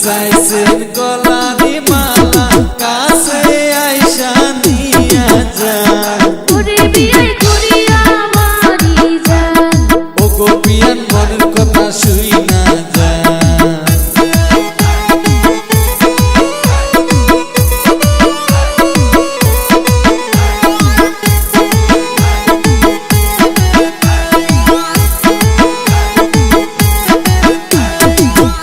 চাইছেন গলারি মালা কাছে আইসা নিয়া যান ওরে বিয়াই করিয়া বাড়ি যান ও গো বিয়ান মনের কথা শুই না যান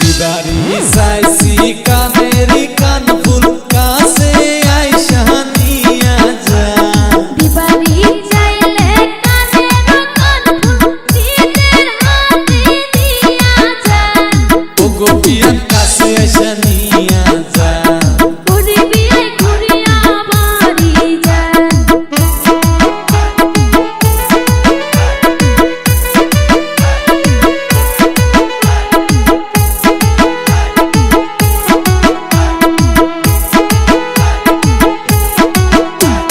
দিদারি চাইছি কানেরি কানফুল কাছে আইসা নিয়া যান বিবাড়ি চাইলে কানের কানফুল নিজের হাতে দিয়া যান ও গো বিয়ান কাছে আইসা নিয়া যান ওরে বিয়াই করিয়া বাড়ি যান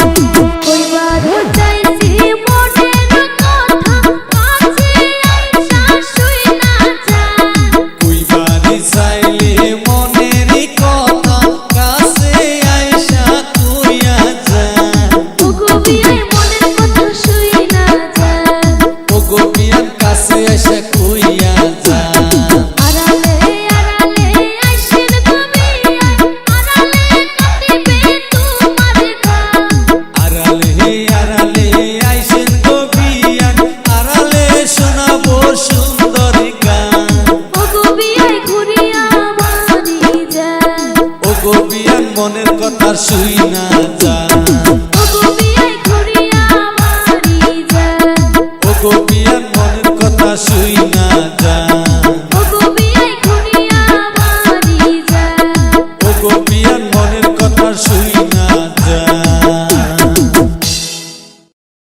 কইবারও চাইছি মনের কথা কাছে আইসা শুইনা যান কইবারি চাইলে মনেরই কথা কাছে আইসা কইয়া যান ওগো বিয়াই মনের কথা শুইনা যান ও গো বিয়ান কাছে আইসা কইয়া যান আড়ালে আড়ালে আইসেন তুমি আড়ালে কাটিবে তোমার গান আড়ালে আড়ালে আইসেন গো বিয়ান আড়ালে শোনাবো সুন্দর গান ওগো বিয়াই ঘুরিয়া বাড়ি যান ও গো বিয়ান মনের কথা শুই না যান ওগো বিয়াই ঘুরিয়া বাড়ি যান ও গো বিয়ান মনের কথা শুই না যান ওগো বিয়াই ঘুরিয়া বাড়ি যান ও গো বিয়ান মনের